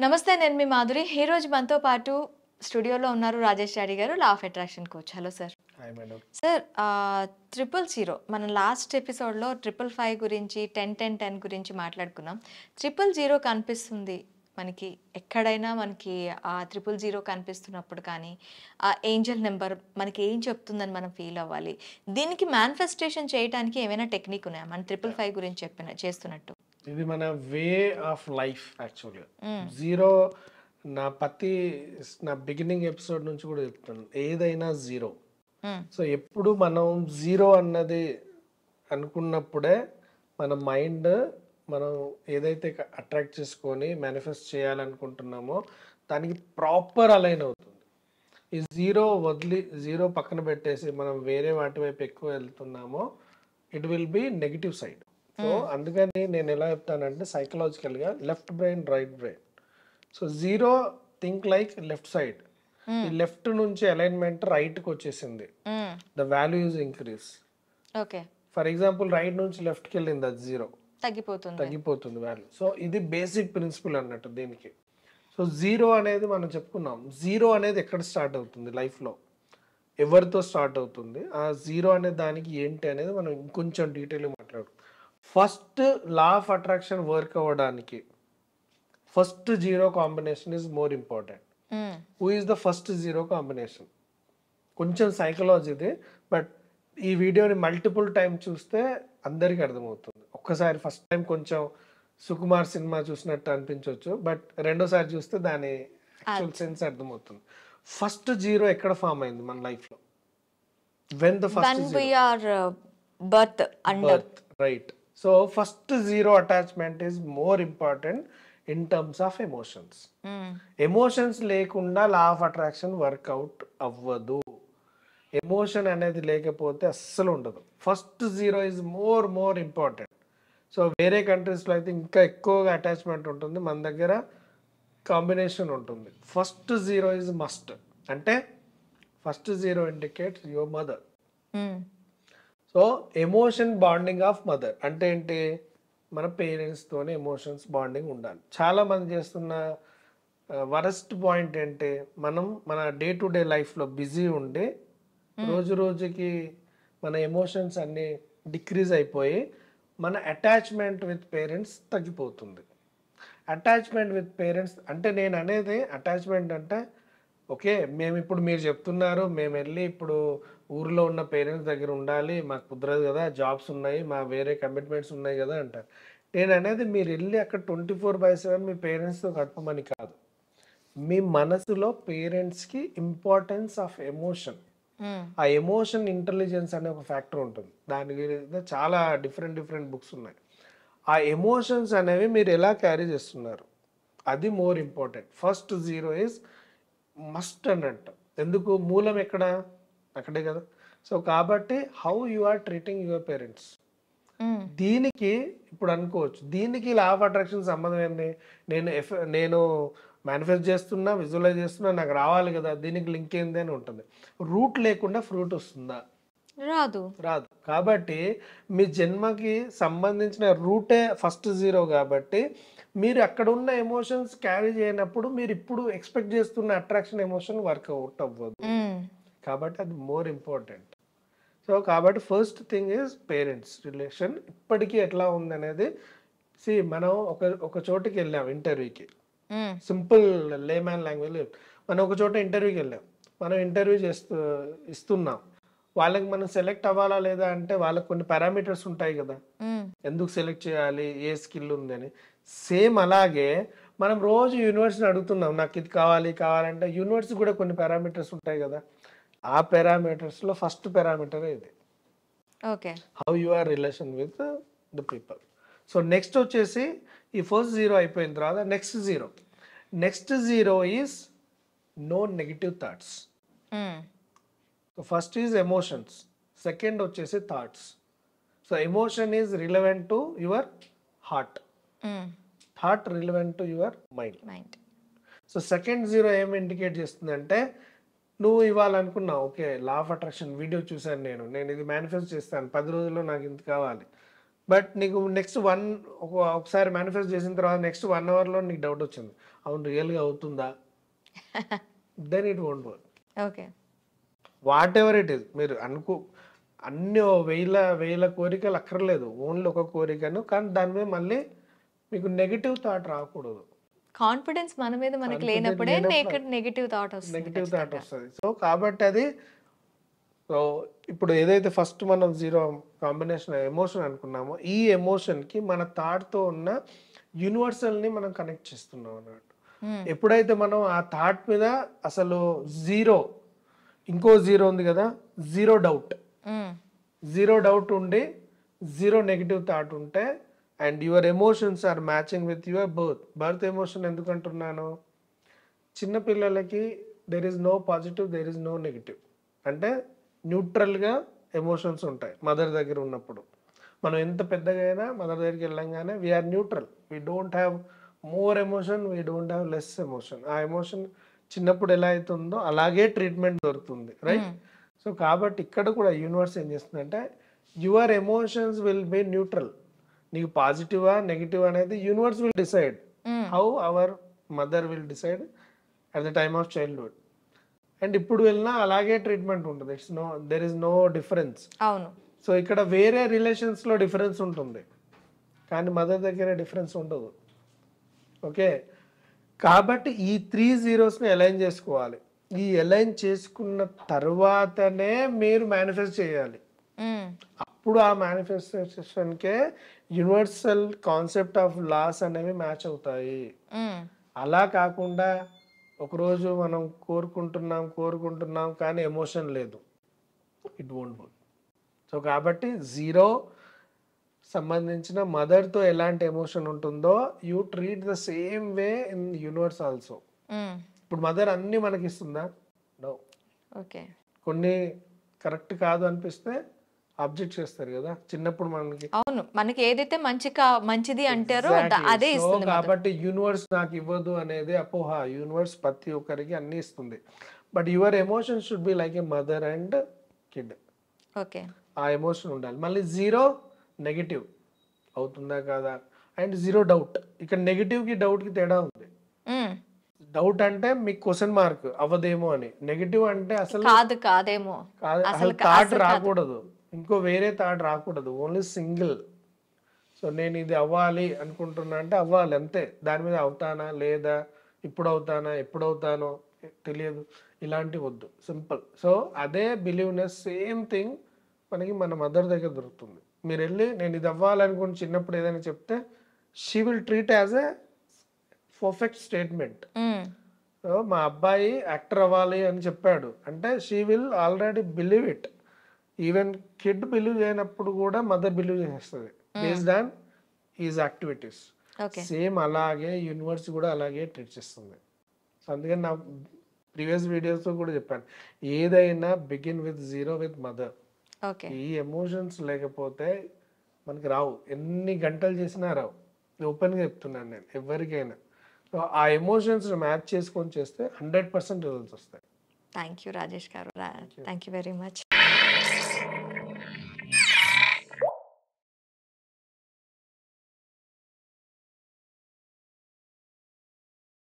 నమస్తే నేను మీ మాధురి. ఈ రోజు మనతో పాటు స్టూడియోలో ఉన్నారు రాజేష్ రెడ్డి గారు, లా of attraction coach. Hello sir. Hi madam. Sir 000 మనం లాస్ట్ ఎపిసోడ్లో 555 గురించి 10-10-10 గురించి మాట్లాడుకున్నాం. 000 కనిపిస్తుంది మనకి ఎక్కడైనా. మనకి ఆ 000 కనిపిస్తున్నప్పుడు కానీ ఆ ఏంజల్ నెంబర్ మనకి ఏం చెప్తుందని మనం ఫీల్ అవ్వాలి. దీనికి మేనిఫెస్టేషన్ చేయడానికి ఏమైనా టెక్నిక్ ఉన్నాయా మన 555 గురించి చేస్తున్నట్టు? ఇది మన వే ఆఫ్ లైఫ్ యాక్చువల్గా. జీరో నా బిగినింగ్ ఎపిసోడ్ నుంచి కూడా చెప్తాను, ఏదైనా జీరో. సో ఎప్పుడు మనం జీరో అన్నది అనుకున్నప్పుడే మన మైండ్ మనం ఏదైతే అట్రాక్ట్ చేసుకొని మేనిఫెస్ట్ చేయాలనుకుంటున్నామో దానికి ప్రాపర్ అలైన్ అవుతుంది. ఈ జీరో పక్కన పెట్టేసి మనం వేరే వాటి వైపు ఎక్కువ వెళ్తున్నామో it will be negative side. So అందుకని నేను ఎలా చెప్తానంటే సైకలాజికల్గా left brain right brain. So zero think like left side. ఈ లెఫ్ట్ నుంచి అలైన్మెంట్ రైట్కి వచ్చేసింది, the value is increase. Okay, for example right నుంచి లెఫ్ట్కి వెళ్ళింది, అది జీరో తగ్గిపోతుంది వాల్యూ. సో ఇది బేసిక్ ప్రిన్సిపల్ అన్నట్టు దీనికి. సో జీరో అనేది మనం చెప్పుకున్నాం, జీరో అనేది ఎక్కడ స్టార్ట్ అవుతుంది లైఫ్లో, ఎవరితో స్టార్ట్ అవుతుంది, ఆ జీరో అనే దానికి ఏంటి అనేది మనం ఇంకొంచెం డీటెయిల్గా మాట్లాడుకుందాం. First law of attraction work అవ్వడానికి first zero combination is more important. Who is the first zero combination? కొంచెం సైకలాజీది, బట్ ఈ వీడియోని మల్టిపుల్ టైం చూస్తే అందరికీ అర్థమవుతుంది. ఒక్కసారి ఫస్ట్ టైం కొంచెం సుకుమార్ సినిమా చూసినట్టు అనిపించవచ్చు, బట్ రెండోసారి చూస్తే దాని యాక్చువల్ సెన్స్ అర్థమవుతుంది. ఫస్ట్ జీరో ఎక్కడ ఫామ్ అయింది మన లైఫ్లో? When the first birth, right. So first zero attachment is more important in terms of emotions. Emotions లేకుండా లా ఆఫ్ అట్రాక్షన్ వర్కౌట్ అవ్వదు. ఎమోషన్ అనేది లేకపోతే అస్సలు ఉండదు. First zero is more important. So వేరే కంట్రీస్లో అయితే ఇంకా ఎక్కువగా అటాచ్మెంట్ ఉంటుంది, మన దగ్గర కాంబినేషన్ ఉంటుంది. First zero is must. అంటే first zero indicates your mother. So emotion bonding of mother అంటే ఏంటి? మన పేరెంట్స్తోనే ఎమోషన్స్ బాండింగ్ ఉండాలి. చాలామంది చేస్తున్న వరస్ట్ పాయింట్ ఏంటి, మనం మన డే టు డే లైఫ్లో బిజీ ఉండి రోజు రోజుకి మన ఎమోషన్స్ అన్నీ డిక్రీజ్ అయిపోయి మన అటాచ్మెంట్ విత్ పేరెంట్స్ తగ్గిపోతుంది. అటాచ్మెంట్ విత్ పేరెంట్స్ అంటే నేను అనేది అటాచ్మెంట్ అంటే ఓకే, మేము ఇప్పుడు మీరు చెప్తున్నారు మేము వెళ్ళి ఇప్పుడు ఊరిలో ఉన్న పేరెంట్స్ దగ్గర ఉండాలి, మాకు కుదరదు కదా, జాబ్స్ ఉన్నాయి, మా వేరే కమిట్మెంట్స్ ఉన్నాయి కదా అంటారు. నేను అనేది మీరు వెళ్ళి అక్కడ 24/7 మీ పేరెంట్స్తో గడపమని కాదు. మీ మనసులో పేరెంట్స్కి ఇంపార్టెన్స్ ఆఫ్ ఎమోషన్, ఆ ఎమోషన్ ఇంటెలిజెన్స్ అనే ఒక ఫ్యాక్టర్ ఉంటుంది. దాని గురించి చాలా డిఫరెంట్ బుక్స్ ఉన్నాయి. ఆ ఎమోషన్స్ అనేవి మీరు ఎలా క్యారీ చేస్తున్నారు, అది more important. First zero is must అన్నట్టు. ఎందుకు? మూలం ఎక్కడ? అక్కడే కదా. సో కాబట్టి how you are treating your parents, దీనికి ఇప్పుడు అనుకోవచ్చు దీనికి లా ఆఫ్ అట్రాక్షన్ సంబంధం ఏంది? నేను మేనిఫెస్ట్ చేస్తున్నా, విజువలైజ్ చేస్తున్నా, నాకు రావాలి కదా, దీనికి లింక్ ఏంది అని ఉంటుంది. రూట్ లేకుండా ఫ్రూట్ వస్తుందా? రాదు. కాబట్టి మీ జన్మకి సంబంధించిన రూటే ఫస్ట్ జీరో. కాబట్టి మీరు అక్కడ ఉన్న ఎమోషన్స్ క్యారీ చేయనప్పుడు మీరు ఇప్పుడు ఎక్స్పెక్ట్ చేస్తున్న అట్రాక్షన్ ఎమోషన్ వర్కౌట్ అవ్వదు. కాబట్టి అది మోర్ ఇంపార్టెంట్. సో కాబట్టి first thing is parents relation ఇప్పటికీ ఎట్లా ఉంది అనేది. మనం ఒక చోటుకి వెళ్ళాం ఇంటర్వ్యూకి, సింపుల్ లేమ్యాన్ లాంగ్వేజ్. మనం ఒక చోట ఇంటర్వ్యూకి వెళ్ళాం, మనం ఇంటర్వ్యూ ఇస్తున్నాం. వాళ్ళకి మనం సెలెక్ట్ అవ్వాలా లేదా అంటే వాళ్ళకి కొన్ని పారామీటర్స్ ఉంటాయి కదా, ఎందుకు సెలెక్ట్ చేయాలి, ఏ స్కిల్ ఉందని. సేమ్ అలాగే మనం రోజు యూనివర్స్ని అడుగుతున్నాం, నాకు ఇది కావాలంటే యూనివర్స్ కూడా కొన్ని పారామీటర్స్ ఉంటాయి కదా. ఆ పారామీటర్స్లో ఫస్ట్ పారామీటర్ ఇది, okay, how you are relation with the people. So next వచ్చేసి ఈ ఫస్ట్ జీరో అయిపోయిన తర్వాత next zero is no negative thoughts. First is emotions, second వచ్చేసి thoughts. So emotion is relevant to your heart, thought relevant to your mind. So second zero ఏమి indicate చేస్తుందంటే, నువ్వు ఇవ్వాలనుకున్నావు, okay law of attraction video చూశాను, నేను ఇది manifest చేస్తాను, 10 రోజుల్లో నాకు ఇంత కావాలి, బట్ నీకు నెక్స్ట్ ఒకసారి మేనిఫెస్ట్ చేసిన తర్వాత నెక్స్ట్ 1 అవర్లో నీకు డౌట్ వచ్చింది, అవును రియల్గా అవుతుందా, then it won't work. Okay. Whatever it is, మీరు అన్ని వేల కోరికలు అక్కర్లేదు, ఓన్లీ ఒక కోరికను, కానీ దాని మీద మళ్ళీ మీకు నెగిటివ్ థాట్ రాకూడదు. కాన్ఫిడెన్స్ మన మీద మనకి లేనప్పుడే నెగిటివ్ థాట్ నెగిటివ్ థాట్ వస్తుంది. వస్తుంది. సో కాబట్టి అది, సో ఇప్పుడు ఏదైతే ఫస్ట్ మనం జీరో కాంబినేషన్ ఎమోషన్ అనుకున్నామో, ఈ ఎమోషన్కి మన థాట్తో ఉన్న యూనివర్సల్ని మనం కనెక్ట్ చేస్తున్నాం అన్నట్టు. ఎప్పుడైతే మనం ఆ థాట్ మీద అసలు ఇంకో జీరో ఉంది కదా, జీరో డౌట్ ఉండి జీరో నెగిటివ్ థాట్ ఉంటే, and your emotions are matching with your birth emotion. ఎందుకంటున్నాను, చిన్నపిల్లలకి there is no positive, there is no negative, అంటే న్యూట్రల్గా ఎమోషన్స్ ఉంటాయి మదర్ దగ్గర ఉన్నప్పుడు. మనం ఎంత పెద్దగా అయినా మదర్ దగ్గరికి వెళ్ళంగానే we are neutral, we don't have more emotion, we don't have less emotion. ఆ ఎమోషన్ చిన్నప్పుడు ఎలా అవుతుందో అలాగే ట్రీట్మెంట్ దొరుకుతుంది, రైట్? సో కాబట్టి ఇక్కడ కూడా యూనివర్స్ ఏం చేస్తుందంటే, your emotions will be neutral. నీకు పాజిటివా నెగిటివ్ అనేది universe will decide, how our mother will decide at the time of childhood. And ఇప్పుడు వెళ్ళినా అలాగే ట్రీట్మెంట్ ఉంటుంది, దెర్ ఇస్ నో డిఫరెన్స్. అవును. సో ఇక్కడ వేరే రిలేషన్స్లో డిఫరెన్స్ ఉంటుంది, కానీ మదర్ దగ్గర డిఫరెన్స్ ఉండదు. ఓకే, కాబట్టి ఈ 3 జీరోస్ని అలైన్ చేసుకోవాలి. ఈ అలైన్ చేసుకున్న తర్వాతనే మీరు మేనిఫెస్ట్ చేయాలి. అప్పుడు ఆ మేనిఫెస్టేషన్కే యూనివర్సల్ కాన్సెప్ట్ ఆఫ్ లాస్ అనేవి మ్యాచ్ అవుతాయి. అలా కాకుండా ఒకరోజు మనం కోరుకుంటున్నాం కానీ ఎమోషన్ లేదు, ఇట్ వోంట్ వర్క్. సో కాబట్టి జీరో సంబంధించిన మదర్తో ఎలాంటి ఎమోషన్ ఉంటుందో, you treat the same way in universe also. ఇప్పుడు మదర్ అన్ని మనకి ఇస్తుందా? నో. ఓకే. కొన్ని కరెక్ట్ కాదు అనిపిస్తే ఆబ్జెక్ట్ చేస్తారు కదా చిన్నప్పుడు మనకి. అవును, మనకి ఏదైతే మంచిది అంటారో అదే ఇస్తుంది. కాబట్టి యూనివర్స్ నాకు ఇవ్వదు అనేది అపోహ. యూనివర్స్ ప్రతి ఒక్కరికి అన్ని ఇస్తుంది, but your emotion should be like A mother and kid. Okay, ఆ ఎమోషన్ ఉండాలి. మళ్ళీ జీరో నెగిటివ్ అవుతుందా కాదా, అండ్ జీరో డౌట్. ఇక్కడ నెగిటివ్కి డౌట్కి తేడా ఉంది. డౌట్ అంటే మీకు క్వశ్చన్ మార్క్ అవ్వదేమో అని, నెగిటివ్ అంటే అసలు కాదేమో, అసలు థాట్ రాకూడదు, ఇంకో వేరే థాట్ రాకూడదు, ఓన్లీ సింగిల్. సో నేను ఇది అవ్వాలి అనుకుంటున్నా అంటే అవ్వాలి అంతే, దాని మీద అవుతానా లేదా, ఇప్పుడు అవుతానా ఎప్పుడు అవుతానో తెలియదు, ఇలాంటివి వద్దు, సింపుల్. సో అదే బిలీవ్నెస్ సేమ్ థింగ్ మనకి మన మదర్ దగ్గర దొరుకుతుంది. మీరు వెళ్ళి నేను ఇది అవ్వాలనుకుని చిన్నప్పుడు ఏదైనా చెప్తే, she will treat as a perfect statement. So మా అబ్బాయి యాక్టర్ అవ్వాలి అని చెప్పాడు అంటే she will already believe it. Even kid believe చేయనప్పుడు కూడా మదర్ బిలీవ్ చేస్తుంది based on is activities. Same అలాగే యూనివర్స్ కూడా అలాగే ట్రీట్ చేస్తుంది. సో అందుకని నా ప్రీవియస్ వీడియోస్లో కూడా చెప్పాను, ఏదైనా begin with zero with mother. ఈ ఎమోషన్స్ లేకపోతే మనకి రావు, ఎన్ని గంటలు చేసినా రావు. ఓపెన్గా చెప్తున్నాను నేను ఎవరికైనా. సో ఆ ఎమోషన్స్ మ్యాచ్ చేసుకొని చేస్తే 100% రిజల్ట్స్ వస్తాయి. థ్యాంక్ యూ రాజేష్ గారు, థ్యాంక్ యూ వెరీ మచ్.